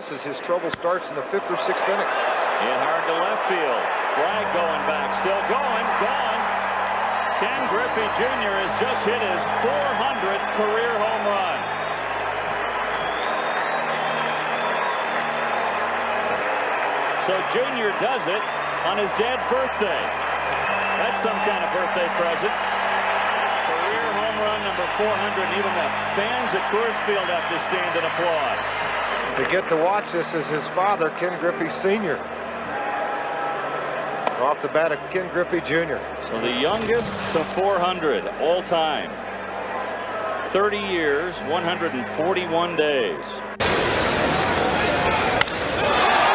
loss as his trouble starts in the 5th or 6th inning. Hit hard to left field. Bragg going back, still going, gone. Ken Griffey Jr. has just hit his 400th career home run. So Jr. does it on his dad's birthday. That's some kind of birthday present. Career home run number 400. Even the fans at Coors Field have to stand and applaud. To get to watch this is his father, Ken Griffey Sr. Off the bat of Ken Griffey Jr. So the youngest to 400 all time. 30 years, 141 days.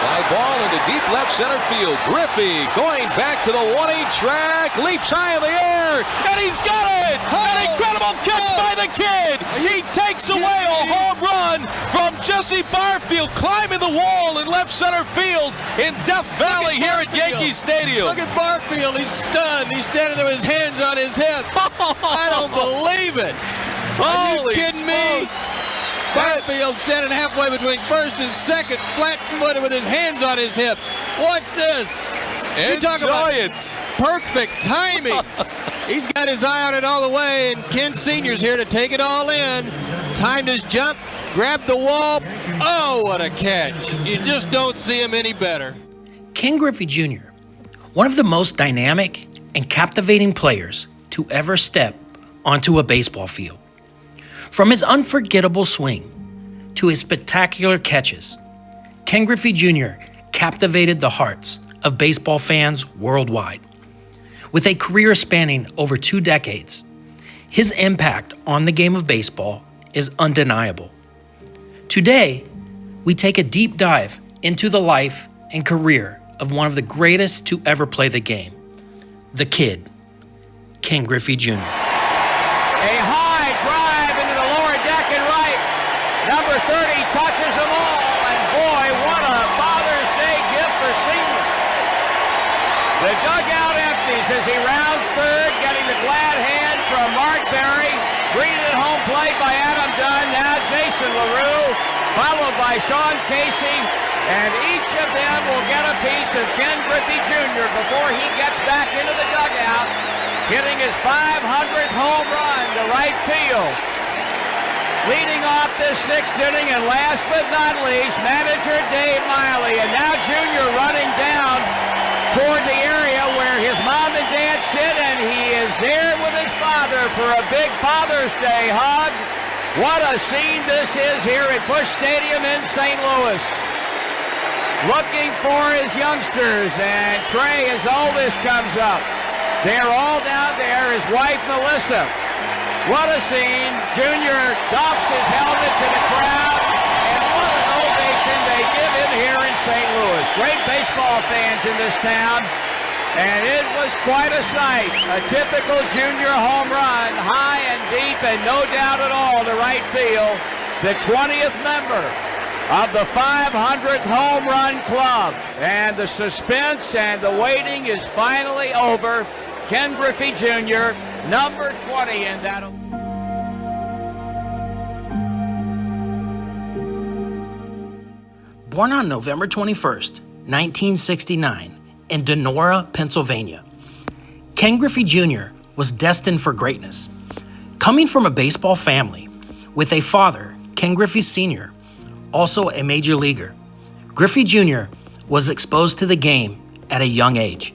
Fly ball into deep left center field. Griffey going back to the 1-8 track, leaps high in the air, and he's got it! An incredible catch by the kid! He takes away a home run from Jesse Barfield, climbing the wall in left center field in Death Valley here at Yankee Stadium. Look at Barfield, he's stunned. He's standing there with his hands on his hips. I don't believe it. Are you kidding me? Barfield standing halfway between first and second, flat-footed with his hands on his hips. Watch this. Enjoy it. Perfect timing. He's got his eye on it all the way, and Ken Sr.'s here to take it all in. Timed his jump, grabbed the wall. Oh, what a catch. You just don't see him any better. Ken Griffey Jr., one of the most dynamic and captivating players to ever step onto a baseball field. From his unforgettable swing to his spectacular catches, Ken Griffey Jr. captivated the hearts of baseball fans worldwide. With a career spanning over 2 decades, his impact on the game of baseball is undeniable. Today, we take a deep dive into the life and career of one of the greatest to ever play the game, the Kid, Ken Griffey Jr. A high drive into the lower deck and right. Number 30 touches them all, and boy, what a Father's Day gift for Senior. The dugout empties as he rounds third, getting the glad hand from Mark Berry. Greeted at home plate by Adam Dunn, now Jason LaRue, followed by Sean Casey, and each of them will get a piece of Ken Griffey Jr. before he gets back into the dugout, hitting his 500th home run to right field. Leading off this 6th inning, and last but not least, manager Dave Miley, and now Junior running down toward the area where his mom and dad sit, and he is there with his father for a big Father's Day hug. What a scene this is here at Busch Stadium in St. Louis. Looking for his youngsters, and Trey, his oldest, comes up. They're all down there, his wife Melissa. What a scene. Junior doffs his helmet to the crowd, and what an ovation they give him here in St. Louis. Great baseball fans in this town, and it was quite a sight. A typical Junior home run, high and deep, and no doubt at all to right field. The 20th member of the 500th home run club, and the suspense and the waiting is finally over. Ken Griffey Jr., number 20 in that. Born on November 21st, 1969, in Donora, Pennsylvania, Ken Griffey Jr. was destined for greatness. Coming from a baseball family with a father, Ken Griffey Sr., also a major leaguer, Griffey Jr. was exposed to the game at a young age.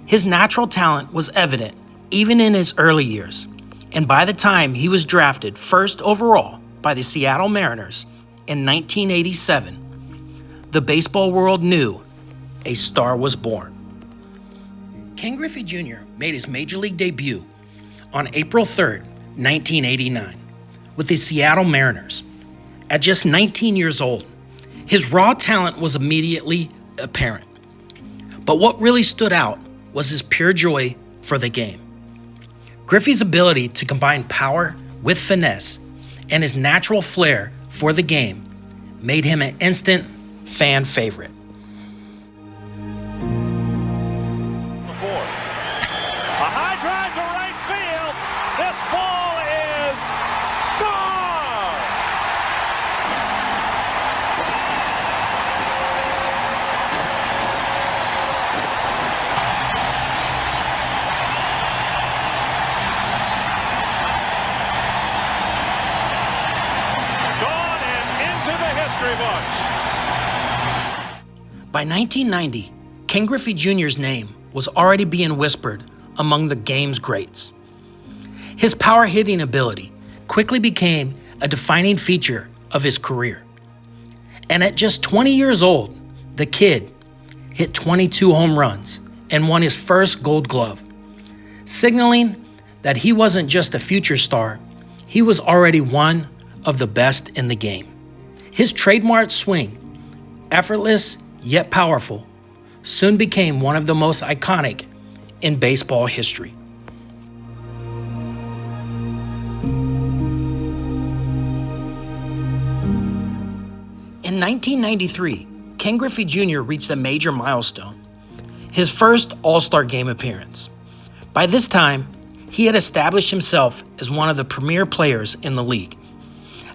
His natural talent was evident even in his early years, and by the time he was drafted first overall by the Seattle Mariners in 1987, the baseball world knew a star was born. Ken Griffey Jr. made his major league debut on April 3rd, 1989, with the Seattle Mariners. At just 19 years old, his raw talent was immediately apparent. But what really stood out was his pure joy for the game. Griffey's ability to combine power with finesse and his natural flair for the game made him an instant fan favorite. A high drive to right field. This ball is gone. history books. By 1990, Ken Griffey Jr.'s name was already being whispered among the game's greats. His power hitting ability quickly became a defining feature of his career. And at just 20 years old, the kid hit 22 home runs and won his first Gold Glove, signaling that he wasn't just a future star, he was already one of the best in the game. His trademark swing, effortless yet powerful, soon became one of the most iconic in baseball history. In 1993, Ken Griffey Jr. reached a major milestone, his first All-Star Game appearance. By this time, he had established himself as one of the premier players in the league,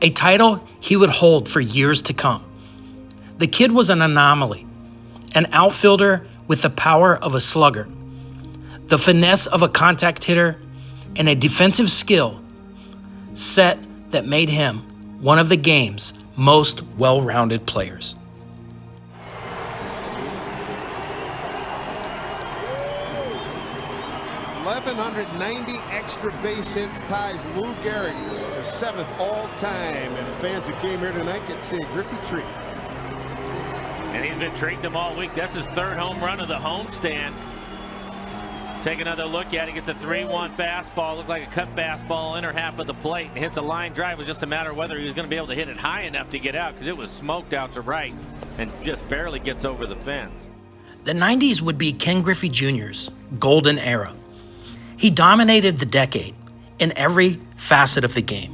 a title he would hold for years to come. The kid was an anomaly, an outfielder with the power of a slugger, the finesse of a contact hitter, and a defensive skill set that made him one of the game's most well-rounded players. .190 extra base hits ties Lou Gehrig for 7th all-time, and fans who came here tonight get to see a Griffey treat. And he's been treating them all week. That's his 3rd home run of the homestand. Take another look at it. Gets a 3-1 fastball. Looked like a cut fastball, inner half of the plate. And hits a line drive. It was just a matter of whether he was going to be able to hit it high enough to get out, because it was smoked out to right and just barely gets over the fence. The 90s would be Ken Griffey Jr.'s golden era. He dominated the decade in every facet of the game.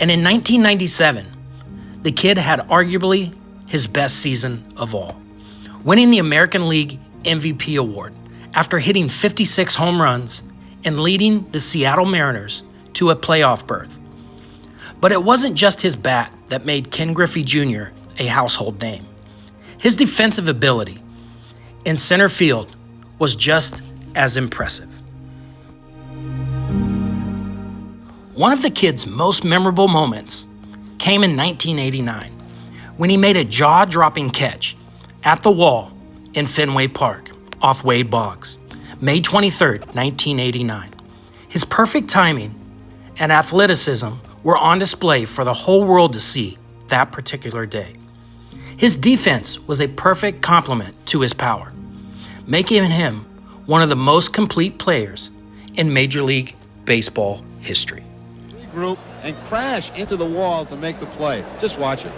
And in 1997, the kid had arguably his best season of all, winning the American League MVP award after hitting 56 home runs and leading the Seattle Mariners to a playoff berth. But it wasn't just his bat that made Ken Griffey Jr. a household name. His defensive ability in center field was just as impressive. One of the kid's most memorable moments came in 1989 when he made a jaw-dropping catch at the wall in Fenway Park off Wade Boggs, May 23, 1989. His perfect timing and athleticism were on display for the whole world to see that particular day. His defense was a perfect complement to his power, making him one of the most complete players in Major League Baseball history. Group and crash into the wall to make the play. Just watch it.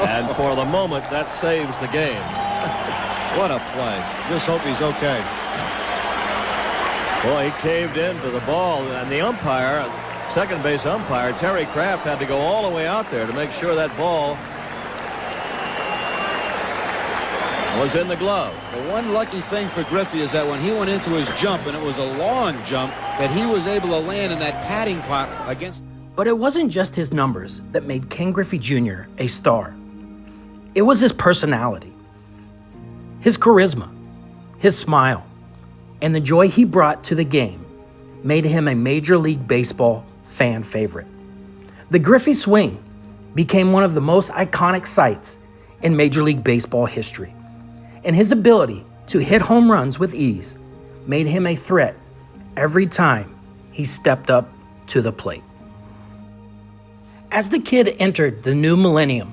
And for the moment, that saves the game. What a play. Just hope he's okay. Boy, he caved into the ball, and the umpire, second base umpire, Terry Kraft, had to go all the way out there to make sure that ball was in the glove. The one lucky thing for Griffey is that when he went into his jump, and it was a long jump, that he was able to land in that padding pot against. But it wasn't just his numbers that made Ken Griffey Jr. a star. It was his personality, his charisma, his smile, and the joy he brought to the game made him a Major League Baseball fan favorite. The Griffey swing became one of the most iconic sights in Major League Baseball history, and his ability to hit home runs with ease made him a threat every time he stepped up to the plate. As the kid entered the new millennium,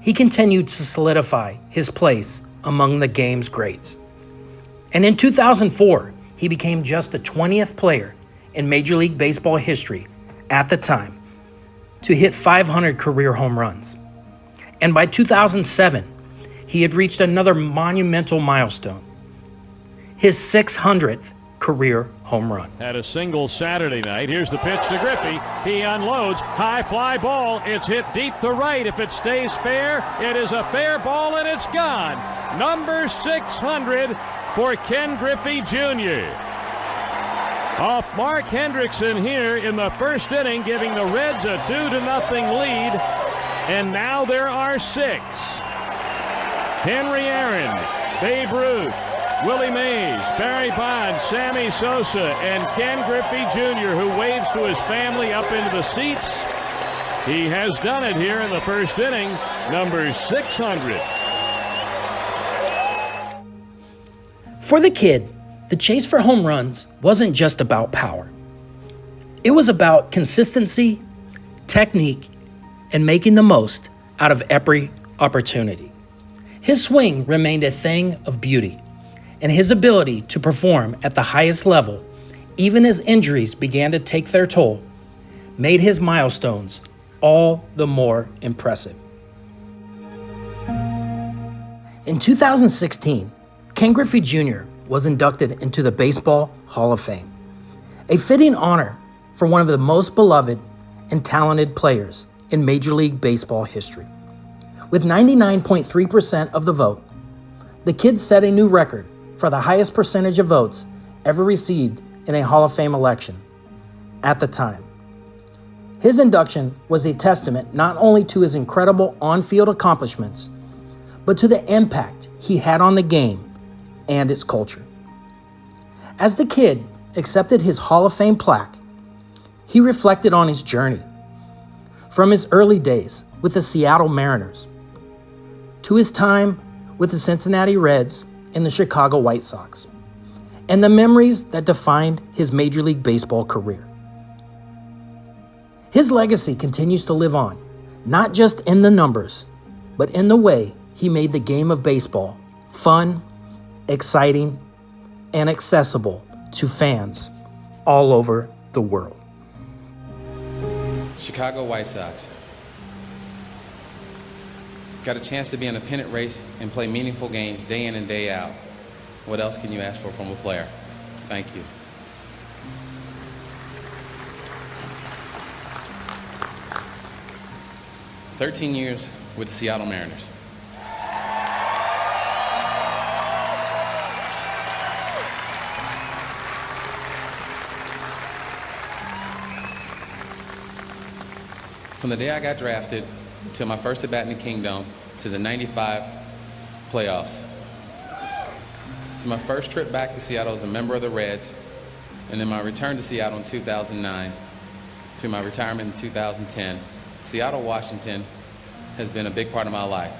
he continued to solidify his place among the game's greats. And in 2004, he became just the 20th player in Major League Baseball history at the time to hit 500 career home runs. And by 2007, he had reached another monumental milestone, his 600th career home run. Had a single Saturday night. Here's the pitch to Griffey. He unloads. High fly ball. It's hit deep to right. If it stays fair, it is a fair ball, and it's gone. Number 600 for Ken Griffey Jr. Off Mark Hendrickson here in the first inning, giving the Reds a 2-0 lead. And now there are 6. Henry Aaron, Babe Ruth, Willie Mays, Barry Bonds, Sammy Sosa, and Ken Griffey Jr., who waves to his family up into the seats. He has done it here in the first inning, number 600. For the kid, the chase for home runs wasn't just about power. It was about consistency, technique, and making the most out of every opportunity. His swing remained a thing of beauty, and his ability to perform at the highest level, even as injuries began to take their toll, made his milestones all the more impressive. In 2016, Ken Griffey Jr. was inducted into the Baseball Hall of Fame, a fitting honor for one of the most beloved and talented players in Major League Baseball history. With 99.3% of the vote, the kid set a new record for the highest percentage of votes ever received in a Hall of Fame election at the time. His induction was a testament not only to his incredible on-field accomplishments, but to the impact he had on the game and its culture. As the kid accepted his Hall of Fame plaque, he reflected on his journey from his early days with the Seattle Mariners to his time with the Cincinnati Reds and the Chicago White Sox, and the memories that defined his Major League Baseball career. His legacy continues to live on, not just in the numbers, but in the way he made the game of baseball fun, exciting, and accessible to fans all over the world. Chicago White Sox. Got a chance to be in a pennant race and play meaningful games day in and day out. What else can you ask for from a player? Thank you. "13 years with the Seattle Mariners. From the day I got drafted to my first at-bat in the Kingdom to the '95 playoffs. To my first trip back to Seattle as a member of the Reds, and then my return to Seattle in 2009, to my retirement in 2010, Seattle, Washington has been a big part of my life.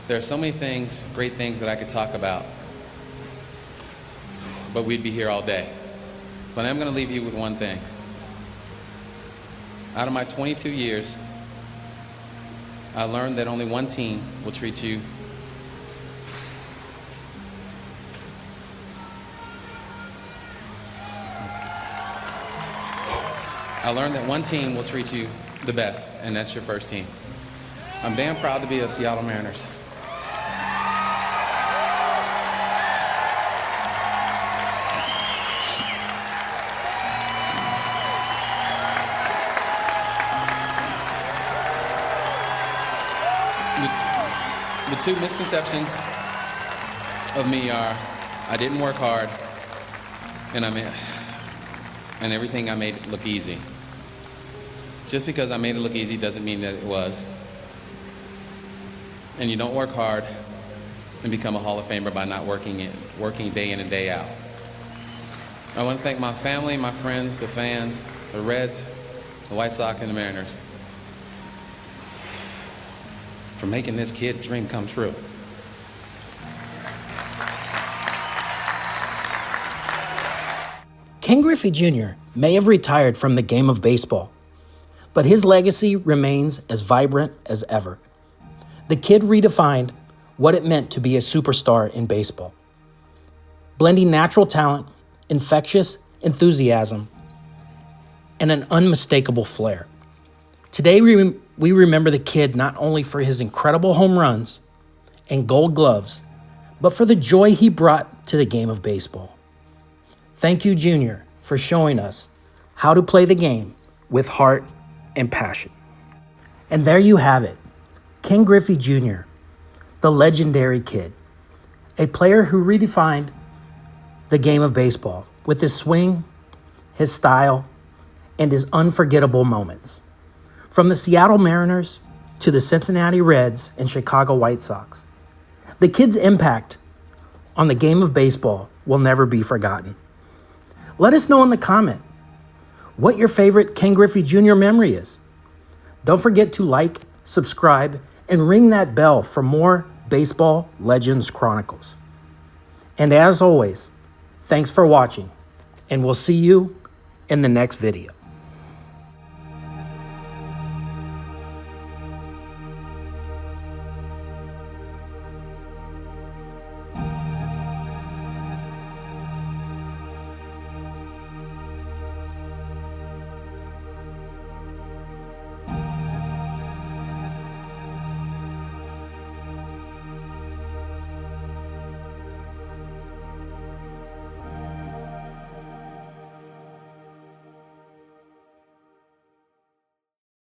There are so many things, great things that I could talk about, but we'd be here all day. But I'm going to leave you with one thing. Out of my 22 years, I learned that only one team will treat you the best, and that's your first team. I'm damn proud to be a Seattle Mariners. The two misconceptions of me are I didn't work hard and everything I made it look easy. Just because I made it look easy doesn't mean that it was. And you don't work hard and become a Hall of Famer by not working day in and day out. I want to thank my family, my friends, the fans, the Reds, the White Sox, and the Mariners for making this kid's dream come true. Ken Griffey Jr. may have retired from the game of baseball, but his legacy remains as vibrant as ever. The kid redefined what it meant to be a superstar in baseball, blending natural talent, infectious enthusiasm, and an unmistakable flair. Today, we remember the kid not only for his incredible home runs and gold gloves, but for the joy he brought to the game of baseball. Thank you, Junior, for showing us how to play the game with heart and passion. And there you have it, Ken Griffey Jr., the legendary kid, a player who redefined the game of baseball with his swing, his style, and his unforgettable moments. From the Seattle Mariners to the Cincinnati Reds and Chicago White Sox, The kid's impact on the game of baseball will never be forgotten. Let us know in the comment what your favorite Ken Griffey Jr. memory is. Don't forget to like, subscribe, and ring that bell for more Baseball Legends Chronicles. And as always, thanks for watching, and we'll see you in the next video.